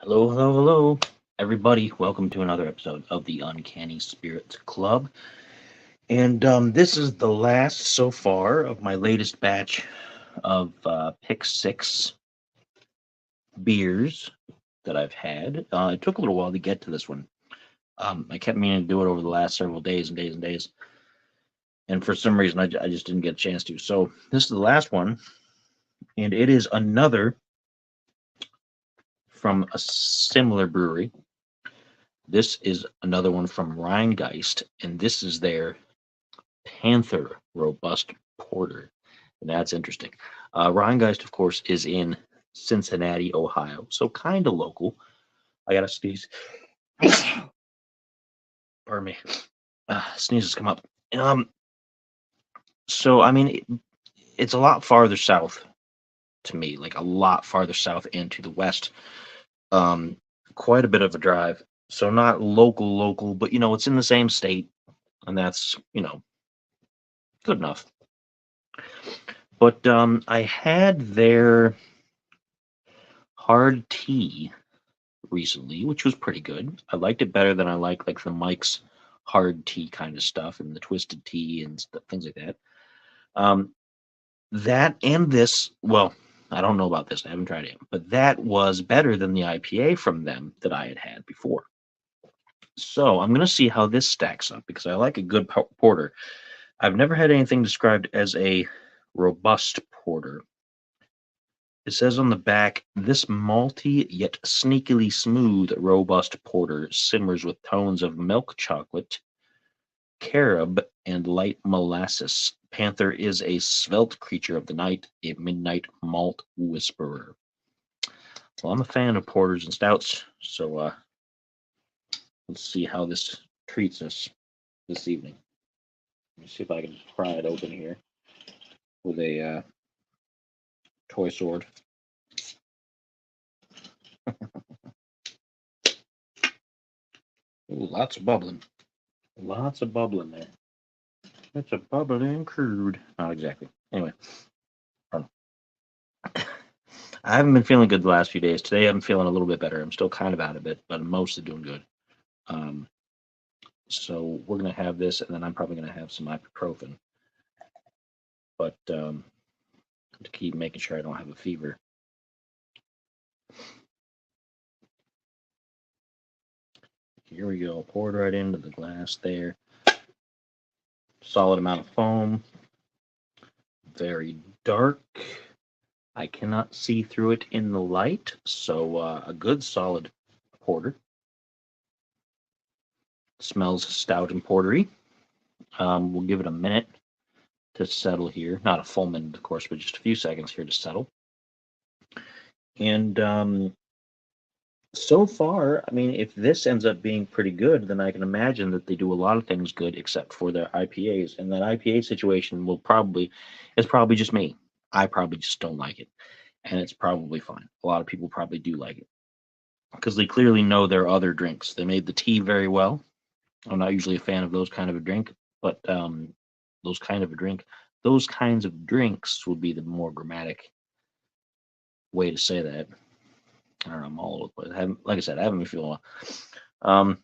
Hello, hello, hello, everybody. Welcome to another episode of the Uncanny Spirits Club. And this is the last so far of my latest batch of Pick Six beers that I've had. It took a little while to get to this one. I kept meaning to do it over the last several days and days and days. And for some reason, I just didn't get a chance to. So this is the last one, and it is another from a similar brewery. This is another one from Rheingeist, and this is their Panther Robust Porter. And that's interesting. Rheingeist, of course, is in Cincinnati, Ohio, so kind of local. I gotta sneeze. Pardon me. Sneezes come up. Um, so I mean, it's a lot farther south to me, like a lot farther south and to the west. Um, Quite a bit of a drive. So not local, but it's in the same state, and that's good enough. But I had their hard tea recently, which was pretty good. I liked it better than I like the Mike's hard tea kind of stuff and the twisted tea and things like that. Um, that and this, well, I don't know about this. I haven't tried it, but that was better than the IPA from them that I had had before. So I'm gonna see how this stacks up because I like a good porter. I've never had anything described as a robust porter. It says on the back, this malty yet sneakily smooth robust porter simmers with tones of milk chocolate, carob, and light molasses. Panther is a svelte creature of the night, a midnight malt whisperer. Well, I'm a fan of porters and stouts, so let's see how this treats us this evening. Let me see if I can pry it open here with a toy sword. Ooh, lots of bubbling. Lots of bubbling there. It's a bubbling crude. Not exactly. Anyway, I haven't been feeling good the last few days. Today I'm feeling a little bit better. I'm still kind of out of it, but I'm mostly doing good. Um, so we're gonna have this, and then I'm probably gonna have some ibuprofen, but to keep making sure I don't have a fever. Here we go. Poured right into the glass there. Solid amount of foam. Very dark. I cannot see through it in the light, so a good solid porter. Smells stout and portery. We'll give it a minute to settle here. Not a full minute, of course, but just a few seconds here to settle. And so far, I mean, if this ends up being pretty good, then I can imagine that they do a lot of things good except for their IPAs. And that IPA situation is probably just me. I probably just don't like it. And it's probably fine. A lot of people probably do like it because they clearly know their other drinks. They made the tea very well. I'm not usually a fan of those kind of a drink, but those kind of a drink, those kinds of drinks would be the more grammatic way to say that. I don't know. I'm all over the place. Like I said, I haven't been feeling well. Um,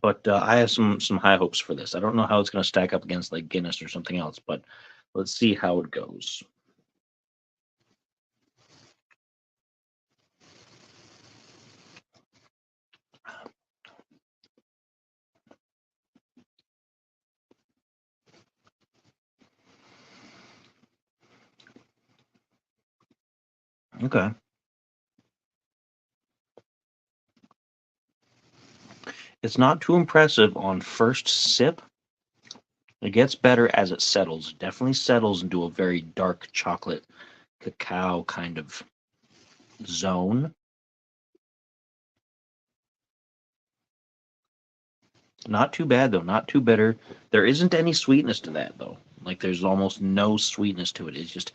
but I have some high hopes for this. I don't know how it's going to stack up against like Guinness or something else, but let's see how it goes. Okay. It's not too impressive on first sip. It gets better as it settles. It definitely settles into a very dark chocolate cacao kind of zone. Not too bad though, not too bitter. There isn't any sweetness to that though. Like there's almost no sweetness to it. It's just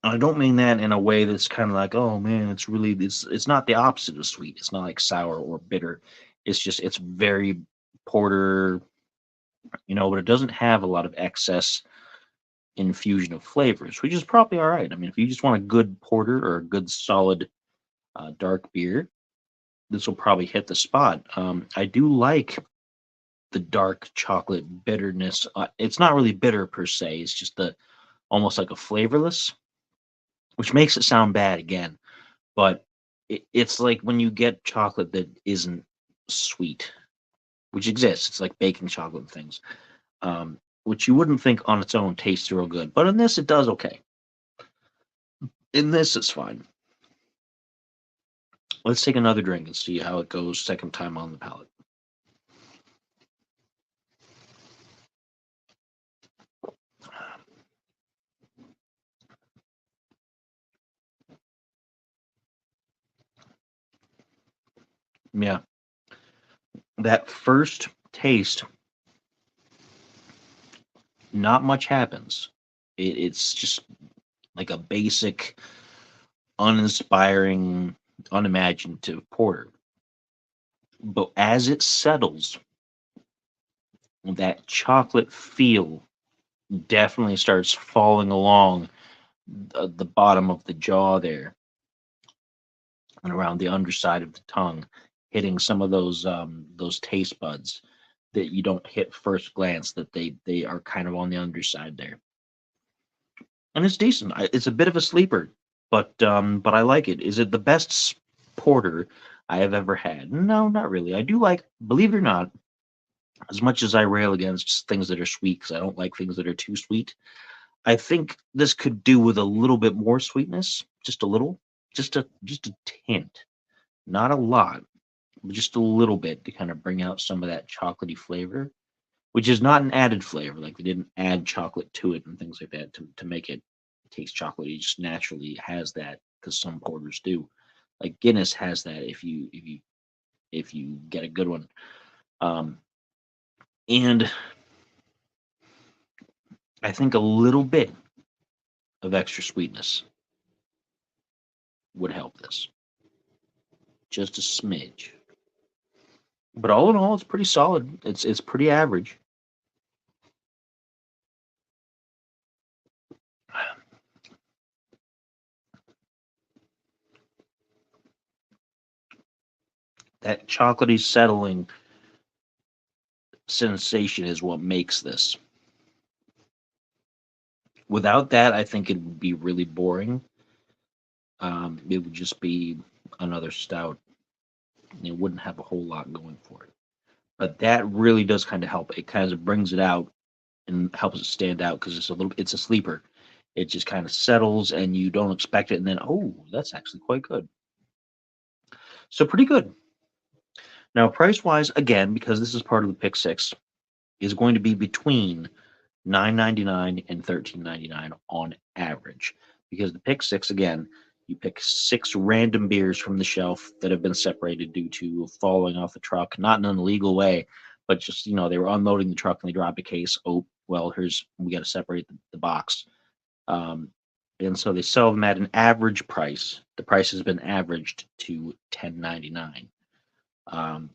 I don't mean that in a way that's kind of like, oh man, it's not the opposite of sweet. It's not like sour or bitter. It's very porter, but it doesn't have a lot of excess infusion of flavors, which is probably all right. I mean, if you just want a good porter or a good solid dark beer. This will probably hit the spot. I do like the dark chocolate bitterness. It's not really bitter per se. It's just the almost like a flavorless, which makes it sound bad again. But it's like when you get chocolate that isn't sweet, which exists. It's like baking chocolate and things, which you wouldn't think on its own tastes real good. But in this, it does okay. In this, it's fine. Let's take another drink and see how it goes second time on the palate. Yeah, that first taste, not much happens. It's just like a basic, uninspiring, unimaginative porter. But as it settles, that chocolate feel definitely starts falling along the bottom of the jaw there and around the underside of the tongue, hitting some of those taste buds that you don't hit first glance. That they are kind of on the underside there, and it's decent. It's a bit of a sleeper, but I like it. Is it the best porter I have ever had? No, not really. I do like, believe it or not, as much as I rail against things that are sweet because I don't like things that are too sweet. I think this could do with a little bit more sweetness, just a little, just a tint, not a lot, but just a little bit to kind of bring out some of that chocolatey flavor, which is not an added flavor. Like they didn't add chocolate to it and things like that to make it taste chocolatey. It just naturally has that because some porters do. Like Guinness has that if you get a good one. Um, and I think a little bit of extra sweetness would help this, just a smidge. But all in all, it's pretty solid. It's pretty average. That chocolatey settling sensation is what makes this. Without that, I think it would be really boring. It would just be another stout. It wouldn't have a whole lot going for it. But that really does kind of help. It kind of brings it out and helps it stand out because it's a sleeper. It just kind of settles and you don't expect it, and then oh, that's actually quite good. So pretty good. Now, price wise, again, because this is part of the pick six, is going to be between 9.99 and 13.99 on average. Because the pick six, again, you pick six random beers from the shelf that have been separated due to falling off the truck, not in an illegal way, but just they were unloading the truck and they dropped a case. Oh, well, we got to separate the box. Um, and so they sell them at an average price. The price has been averaged to 10.99. Um,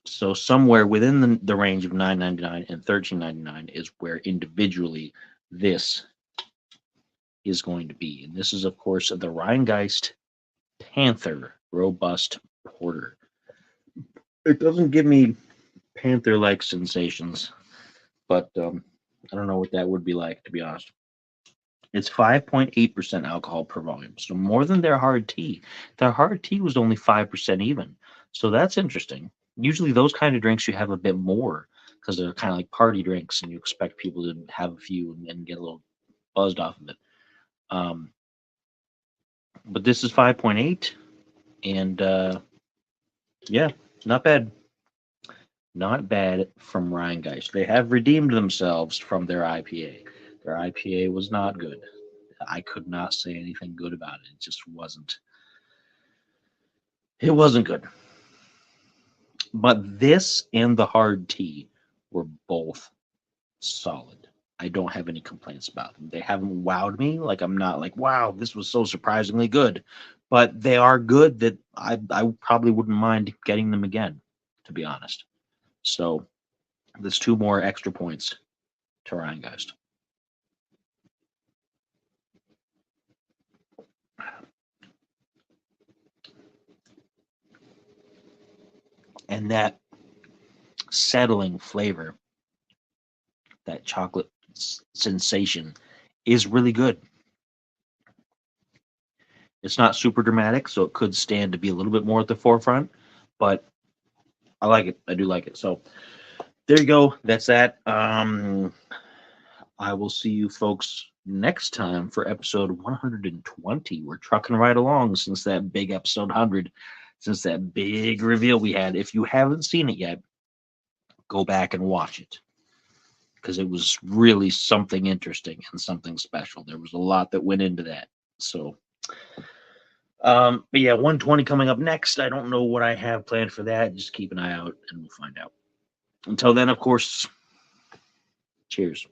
so somewhere within the range of 9.99 and 13.99 is where individually this is going to be. And this is, of course, the Rheingeist Panther Robust Porter. It doesn't give me Panther-like sensations, but I don't know what that would be like, to be honest. It's 5.8% alcohol per volume, so more than their hard tea. Their hard tea was only 5% even, so that's interesting. Usually, those kind of drinks you have a bit more because they're kind of like party drinks, and you expect people to have a few and get a little buzzed off of it. Um, but this is 5.8, and yeah, not bad. Not bad from Rheingeist. They have redeemed themselves from their IPA. Their IPA was not good. I could not say anything good about it. It just wasn't. It wasn't good. But this and the hard tea were both solid. I don't have any complaints about them. They haven't wowed me. Like I'm not like, wow, this was so surprisingly good. But they are good that I probably wouldn't mind getting them again, to be honest. So there's two more extra points to Rheingeist. And that settling flavor, that chocolate sensation, is really good. It's not super dramatic, so it could stand to be a little bit more at the forefront, but I like it. I do like it. So there you go. That's that. I will see you folks next time for episode 120. We're trucking right along since that big episode 100, since that big reveal we had. If you haven't seen it yet, go back and watch it, because it was really something interesting and something special. There was a lot that went into that. So, but yeah, 120 coming up next. I don't know what I have planned for that. Just keep an eye out and we'll find out. Until then, of course, cheers.